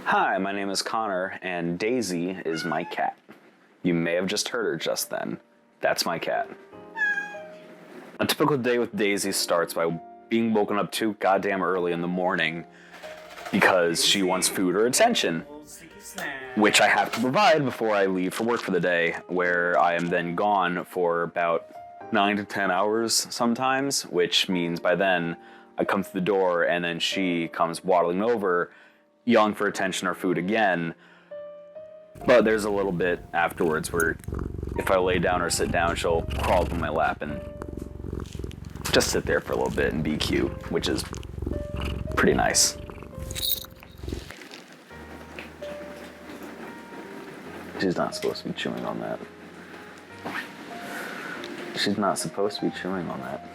Hi, my name is Connor, and Daisy is my cat. You may have just heard her just then. That's my cat. A typical day with Daisy starts by being woken up too goddamn early in the morning because she wants food or attention, which I have to provide before I leave for work for the day, where I am then gone for about 9 to 10 hours sometimes, which means by then I come through the door and then she comes waddling over, yelling for attention or food again. But there's a little bit afterwards where if I lay down or sit down, she'll crawl up on my lap and just sit there for a little bit and be cute, which is pretty nice. She's not supposed to be chewing on that. She's not supposed to be chewing on that.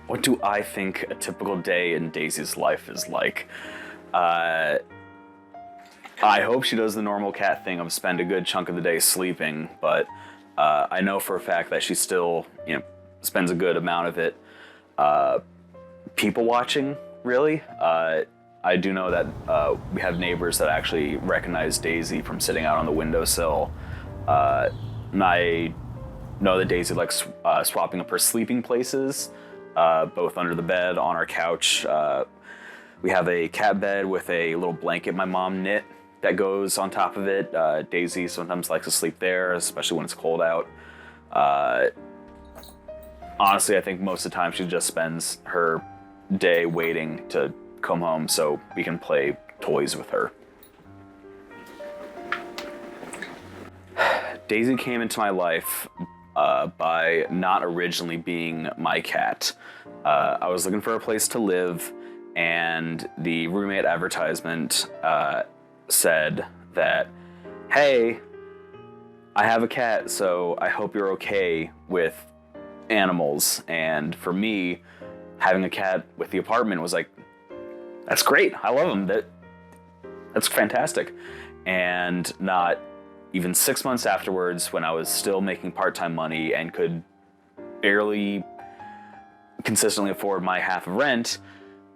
What do I think a typical day in Daisy's life is like? I hope she does the normal cat thing of spend a good chunk of the day sleeping, but I know for a fact that she still, spends a good amount of it people watching, really. I do know that we have neighbors that actually recognize Daisy from sitting out on the windowsill. And I know that Daisy likes swapping up her sleeping places, both under the bed, on our couch. We have a cat bed with a little blanket my mom knit that goes on top of it. Daisy sometimes likes to sleep there, especially when it's cold out. Honestly, I think most of the time she just spends her day waiting to come home so we can play toys with her. Daisy came into my life by not originally being my cat. I was looking for a place to live, and the roommate advertisement said that, hey, I have a cat, so I hope you're okay with animals. And for me, having a cat with the apartment was like, that's great. I love them. That's fantastic. And not even 6 months afterwards, when I was still making part-time money and could barely consistently afford my half of rent,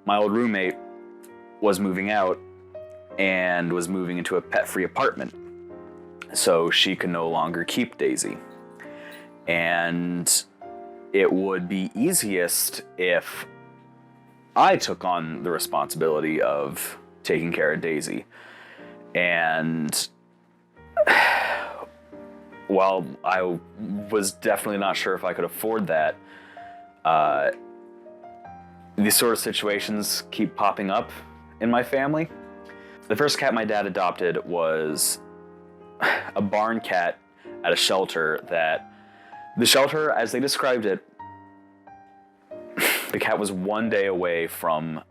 my old roommate was moving out and was moving into a pet-free apartment. So she could no longer keep Daisy. And it would be easiest if I took on the responsibility of taking care of Daisy. And while I was definitely not sure if I could afford that, these sort of situations keep popping up in my family. The first cat my dad adopted was a barn cat at a shelter that, the shelter, as they described it, the cat was one day away from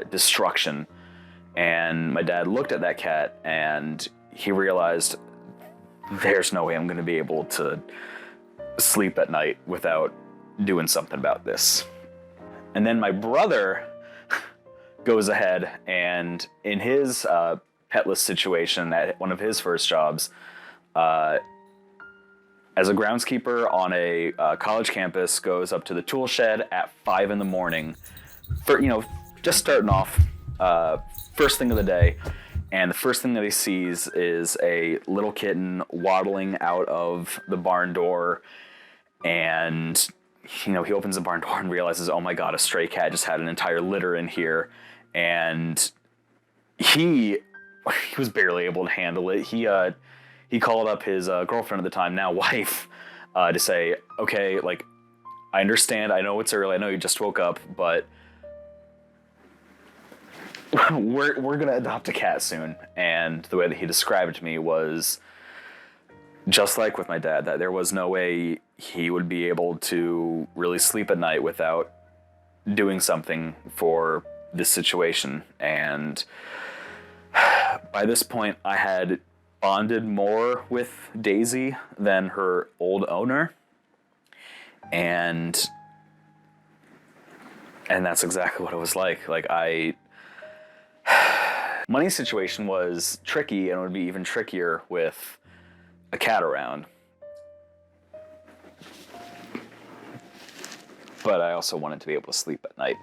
destruction. And my dad looked at that cat and he realized, there's no way I'm going to be able to sleep at night without doing something about this. And then my brother goes ahead and, in his petless situation at one of his first jobs, as a groundskeeper on a college campus, goes up to the tool shed at 5 in the morning for, just starting off, first thing of the day. And the first thing that he sees is a little kitten waddling out of the barn door. And, he opens the barn door and realizes, oh my God, a stray cat just had an entire litter in here. And he was barely able to handle it. He called up his girlfriend at the time, now wife, to say, okay, I understand, I know it's early, I know you just woke up, but we're gonna adopt a cat soon. And the way that he described it to me was just like with my dad, that there was no way he would be able to really sleep at night without doing something for this situation. And by this point, I had bonded more with Daisy than her old owner. And that's exactly what it was like. Money situation was tricky, and it would be even trickier with a cat around. But I also wanted to be able to sleep at night.